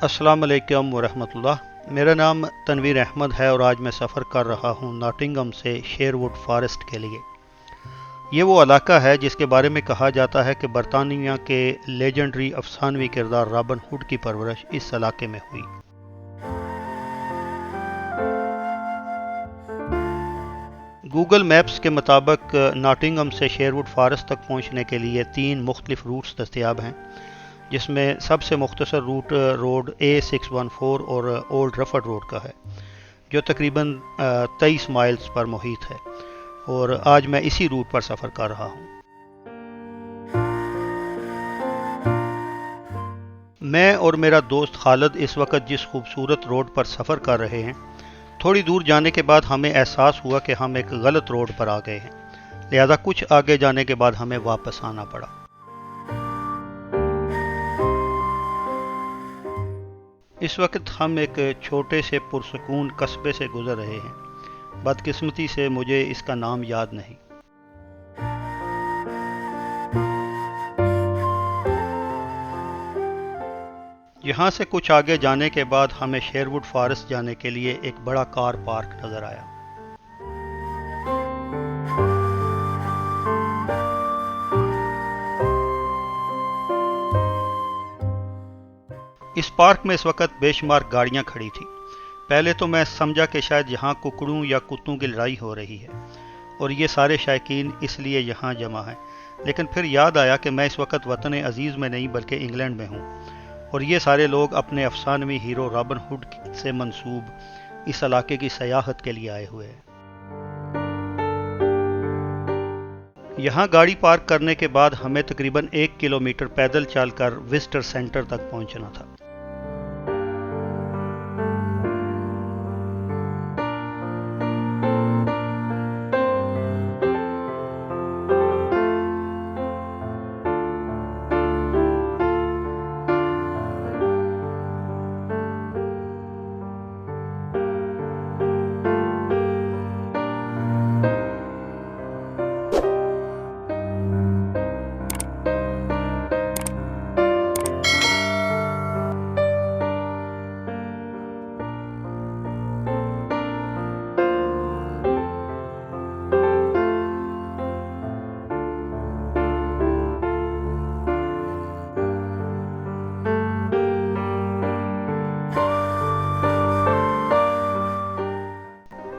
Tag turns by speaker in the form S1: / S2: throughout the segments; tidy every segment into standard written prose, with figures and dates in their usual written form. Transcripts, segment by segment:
S1: السلام علیکم ورحمۃ اللہ۔ میرا نام تنویر احمد ہے اور آج میں سفر کر رہا ہوں ناٹنگھم سے شیروڈ فارسٹ کے لیے۔ یہ وہ علاقہ ہے جس کے بارے میں کہا جاتا ہے کہ برطانیہ کے لیجنڈری افسانوی کردار رابن ہوڈ کی پرورش اس علاقے میں ہوئی۔ گوگل میپس کے مطابق ناٹنگھم سے شیروڈ فارسٹ تک پہنچنے کے لیے 3 مختلف روٹس دستیاب ہیں، جس میں سب سے مختصر روٹ روڈ A614 اور اولڈ رفرڈ روڈ کا ہے، جو تقریباً 23 مائلز پر محیط ہے، اور آج میں اسی روٹ پر سفر کر رہا ہوں۔ میں اور میرا دوست خالد اس وقت جس خوبصورت روڈ پر سفر کر رہے ہیں، تھوڑی دور جانے کے بعد ہمیں احساس ہوا کہ ہم ایک غلط روڈ پر آ گئے ہیں، لہذا کچھ آگے جانے کے بعد ہمیں واپس آنا پڑا۔ اس وقت ہم ایک چھوٹے سے پرسکون قصبے سے گزر رہے ہیں، بدقسمتی سے مجھے اس کا نام یاد نہیں۔ یہاں سے کچھ آگے جانے کے بعد ہمیں شیروڈ فارسٹ جانے کے لیے ایک بڑا کار پارک نظر آیا۔ اس پارک میں اس وقت بے شمار گاڑیاں کھڑی تھیں۔ پہلے تو میں سمجھا کہ شاید یہاں ککڑوں یا کتوں کی لڑائی ہو رہی ہے اور یہ سارے شائقین اس لیے یہاں جمع ہیں، لیکن پھر یاد آیا کہ میں اس وقت وطن عزیز میں نہیں بلکہ انگلینڈ میں ہوں، اور یہ سارے لوگ اپنے افسانوی ہیرو رابن ہوڈ سے منسوب اس علاقے کی سیاحت کے لیے آئے ہوئے ہیں۔ یہاں گاڑی پارک کرنے کے بعد ہمیں تقریباً 1 کلومیٹر پیدل چل کر وزٹر سینٹر تک پہنچنا تھا۔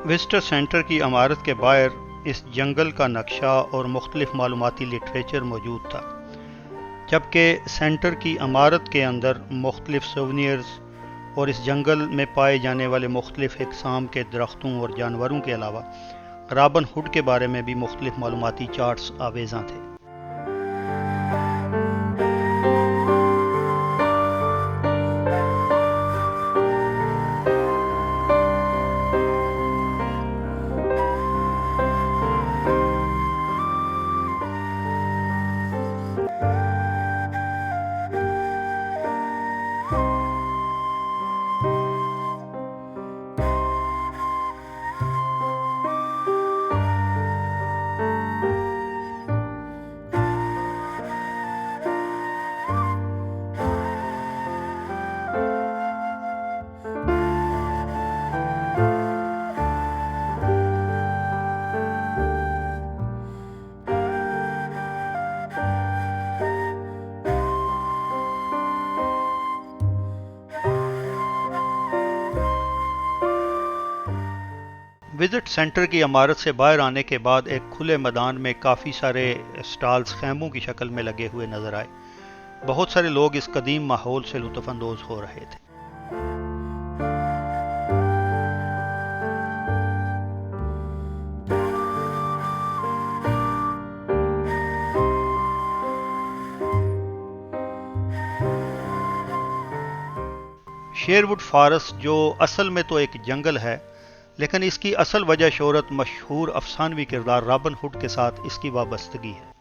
S1: وزٹر سینٹر کی عمارت کے باہر اس جنگل کا نقشہ اور مختلف معلوماتی لٹریچر موجود تھا، جبکہ سینٹر کی عمارت کے اندر مختلف سوونیرز اور اس جنگل میں پائے جانے والے مختلف اقسام کے درختوں اور جانوروں کے علاوہ رابن ہوڈ کے بارے میں بھی مختلف معلوماتی چارٹس آویزاں تھے۔ وزٹ سینٹر کی عمارت سے باہر آنے کے بعد ایک کھلے میدان میں کافی سارے سٹالز خیموں کی شکل میں لگے ہوئے نظر آئے۔ بہت سارے لوگ اس قدیم ماحول سے لطف اندوز ہو رہے تھے۔ شیروڈ فارسٹ جو اصل میں تو ایک جنگل ہے، لیکن اس کی اصل وجہ شہرت مشہور افسانوی کردار رابن ہوڈ کے ساتھ اس کی وابستگی ہے۔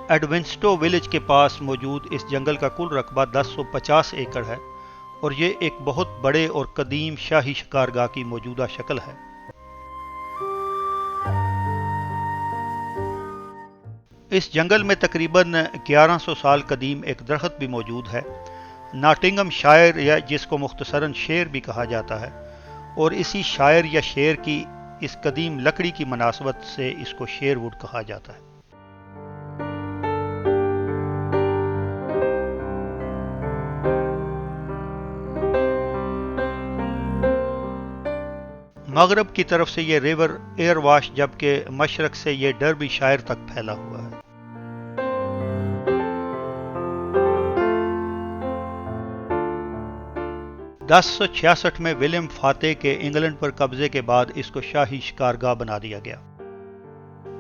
S1: ایڈونسٹو ولیج کے پاس موجود اس جنگل کا کل رقبہ 1050 ایکڑ ہے اور یہ ایک بہت بڑے اور قدیم شاہی شکارگاہ کی موجودہ شکل ہے۔ اس جنگل میں تقریباً 1100 سال قدیم ایک درخت بھی موجود ہے، ناٹنگم شایر، یا جس کو مختصراً شیر بھی کہا جاتا ہے، اور اسی شاعر یا شیر کی اس قدیم لکڑی کی مناسبت سے اس کو شیر ووڈ کہا جاتا ہے۔ مغرب کی طرف سے یہ ریور ایئر واش، جبکہ مشرق سے یہ ڈربی شائر تک پھیلا ہوا ہے۔ 1066 میں ولیم فاتح کے انگلینڈ پر قبضے کے بعد اس کو شاہی شکارگاہ بنا دیا گیا۔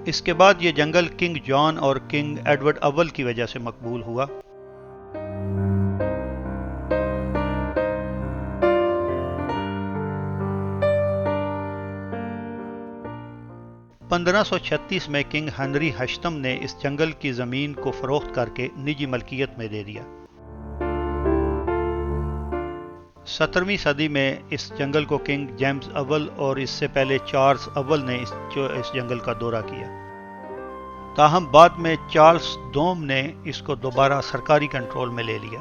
S1: اس کے بعد یہ جنگل کنگ جان اور کنگ ایڈورڈ اول کی وجہ سے مقبول ہوا۔ 1536 میں کنگ ہنری ہشتم نے اس جنگل کی زمین کو فروخت کر کے نجی ملکیت میں دے دیا۔ 17ویں صدی میں اس جنگل کو کنگ جیمز اول اور اس سے پہلے چارلز اول نے اس جنگل کا دورہ کیا، تاہم بعد میں چارلز دوم نے اس کو دوبارہ سرکاری کنٹرول میں لے لیا۔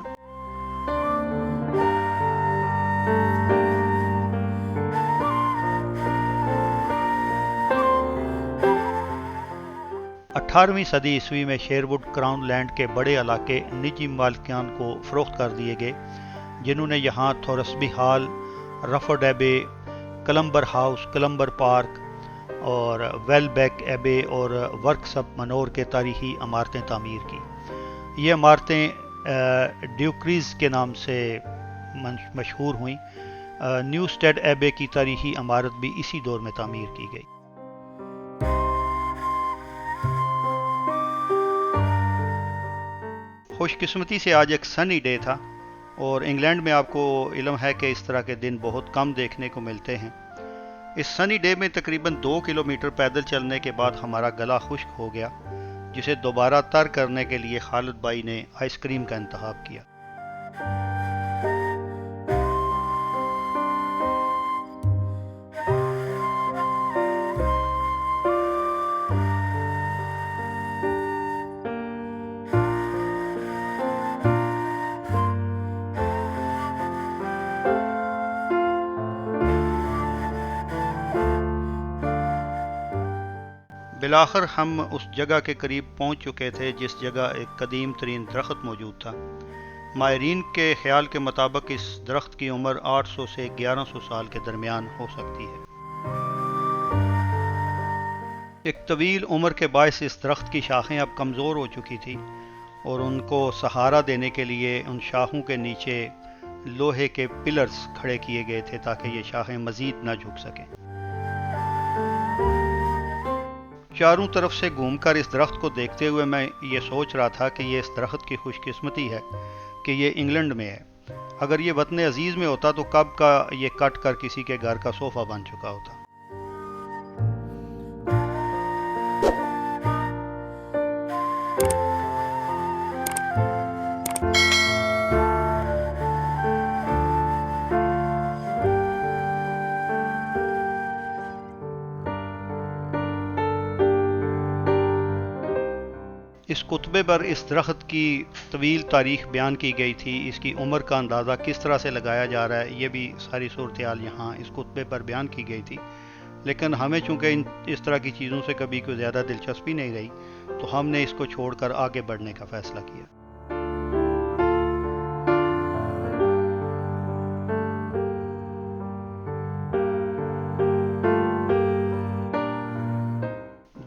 S1: اٹھارہویں صدی عیسوی میں شیروڈ کراؤن لینڈ کے بڑے علاقے نجی مالکان کو فروخت کر دیے گئے، جنہوں نے یہاں تھورسبی ہال، رفورڈ ایبے، کلمبر ہاؤس، کلمبر پارک اور ویل بیک ایبے اور ورکس آف منور کے تاریخی عمارتیں تعمیر کی۔ یہ عمارتیں ڈیوکریز کے نام سے مشہور ہوئیں۔ نیوسٹیڈ ایبے کی تاریخی عمارت بھی اسی دور میں تعمیر کی گئی۔ خوش قسمتی سے آج ایک سنی ڈے تھا، اور انگلینڈ میں آپ کو علم ہے کہ اس طرح کے دن بہت کم دیکھنے کو ملتے ہیں۔ اس سنی ڈے میں تقریباً 2 کلومیٹر پیدل چلنے کے بعد ہمارا گلا خشک ہو گیا، جسے دوبارہ تر کرنے کے لیے خالد بھائی نے آئس کریم کا انتخاب کیا۔ بالآخر ہم اس جگہ کے قریب پہنچ چکے تھے جس جگہ ایک قدیم ترین درخت موجود تھا۔ ماہرین کے خیال کے مطابق اس درخت کی عمر 800 سے 1100 سال کے درمیان ہو سکتی ہے۔ ایک طویل عمر کے باعث اس درخت کی شاخیں اب کمزور ہو چکی تھی، اور ان کو سہارا دینے کے لیے ان شاخوں کے نیچے لوہے کے پلرز کھڑے کیے گئے تھے تاکہ یہ شاخیں مزید نہ جھک سکیں۔ چاروں طرف سے گھوم کر اس درخت کو دیکھتے ہوئے میں یہ سوچ رہا تھا کہ یہ اس درخت کی خوش قسمتی ہے کہ یہ انگلینڈ میں ہے۔ اگر یہ وطن عزیز میں ہوتا تو کب کا یہ کٹ کر کسی کے گھر کا صوفہ بن چکا ہوتا۔ اس کتبے پر اس درخت کی طویل تاریخ بیان کی گئی تھی۔ اس کی عمر کا اندازہ کس طرح سے لگایا جا رہا ہے، یہ بھی ساری صورتحال یہاں اس کتبے پر بیان کی گئی تھی، لیکن ہمیں چونکہ اس طرح کی چیزوں سے کبھی کوئی زیادہ دلچسپی نہیں رہی، تو ہم نے اس کو چھوڑ کر آگے بڑھنے کا فیصلہ کیا۔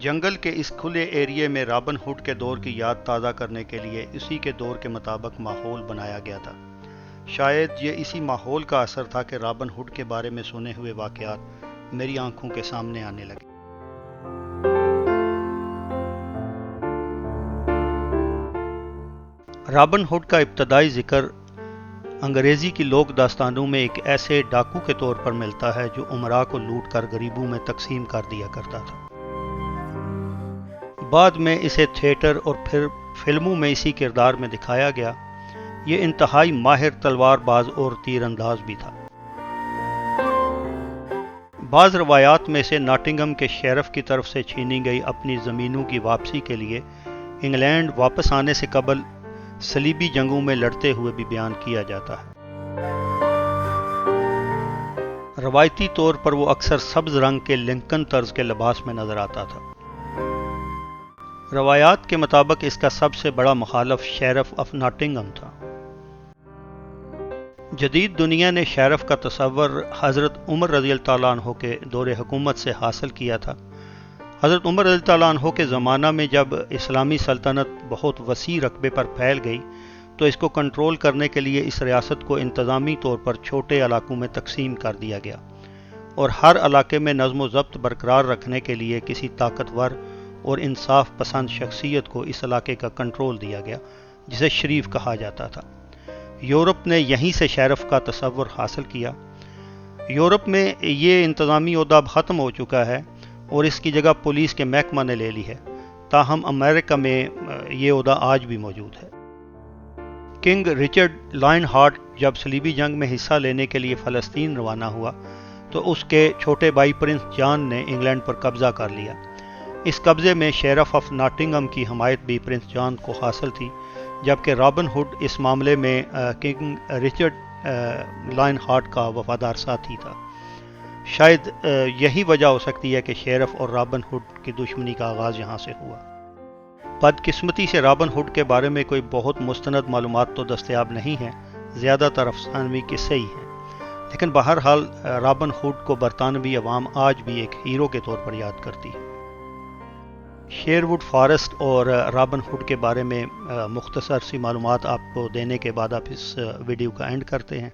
S1: جنگل کے اس کھلے ایریے میں رابن ہوڈ کے دور کی یاد تازہ کرنے کے لیے اسی کے دور کے مطابق ماحول بنایا گیا تھا۔ شاید یہ اسی ماحول کا اثر تھا کہ رابن ہوڈ کے بارے میں سنے ہوئے واقعات میری آنکھوں کے سامنے آنے لگے۔ رابن ہوڈ کا ابتدائی ذکر انگریزی کی لوک داستانوں میں ایک ایسے ڈاکو کے طور پر ملتا ہے جو امراء کو لوٹ کر غریبوں میں تقسیم کر دیا کرتا تھا۔ بعد میں اسے تھیٹر اور پھر فلموں میں اسی کردار میں دکھایا گیا۔ یہ انتہائی ماہر تلوار باز اور تیر انداز بھی تھا۔ بعض روایات میں اسے ناٹنگم کے شیرف کی طرف سے چھینی گئی اپنی زمینوں کی واپسی کے لیے انگلینڈ واپس آنے سے قبل صلیبی جنگوں میں لڑتے ہوئے بھی بیان کیا جاتا ہے۔ روایتی طور پر وہ اکثر سبز رنگ کے لنکن طرز کے لباس میں نظر آتا تھا۔ روایات کے مطابق اس کا سب سے بڑا مخالف شیرف آف ناٹنگھم تھا۔ جدید دنیا نے شیرف کا تصور حضرت عمر رضی اللہ تعالیٰ عنہ کے دور حکومت سے حاصل کیا تھا۔ حضرت عمر رضی اللہ تعالیٰ عنہ کے زمانہ میں جب اسلامی سلطنت بہت وسیع رقبے پر پھیل گئی تو اس کو کنٹرول کرنے کے لیے اس ریاست کو انتظامی طور پر چھوٹے علاقوں میں تقسیم کر دیا گیا، اور ہر علاقے میں نظم و ضبط برقرار رکھنے کے لیے کسی طاقتور اور انصاف پسند شخصیت کو اس علاقے کا کنٹرول دیا گیا، جسے شریف کہا جاتا تھا۔ یورپ نے یہیں سے شیرف کا تصور حاصل کیا۔ یورپ میں یہ انتظامی عہدہ اب ختم ہو چکا ہے اور اس کی جگہ پولیس کے محکمہ نے لے لی ہے، تاہم امریکہ میں یہ عہدہ آج بھی موجود ہے۔ کنگ رچرڈ لائن ہارٹ جب صلیبی جنگ میں حصہ لینے کے لیے فلسطین روانہ ہوا تو اس کے چھوٹے بھائی پرنس جان نے انگلینڈ پر قبضہ کر لیا۔ اس قبضے میں شیرف آف ناٹنگھم کی حمایت بھی پرنس جان کو حاصل تھی، جبکہ رابن ہوڈ اس معاملے میں کنگ رچرڈ لائن ہارٹ کا وفادار ساتھی تھا۔ شاید یہی وجہ ہو سکتی ہے کہ شیرف اور رابن ہوڈ کی دشمنی کا آغاز یہاں سے ہوا۔ بدقسمتی سے رابن ہوڈ کے بارے میں کوئی بہت مستند معلومات تو دستیاب نہیں ہیں، زیادہ تر افسانوی قصے ہی ہیں، لیکن بہرحال رابن ہوڈ کو برطانوی عوام آج بھی ایک ہیرو کے طور پر یاد کرتی ہے۔ شیروڈ فارسٹ اور رابن ہوڈ کے بارے میں مختصر سی معلومات آپ کو دینے کے بعد آپ اس ویڈیو کا اینڈ کرتے ہیں۔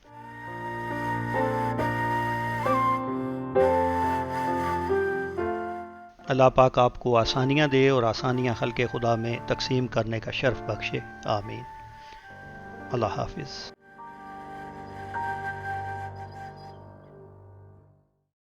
S1: اللہ پاک آپ کو آسانیاں دے اور آسانیاں خلق خدا میں تقسیم کرنے کا شرف بخشے، آمین۔ اللہ حافظ۔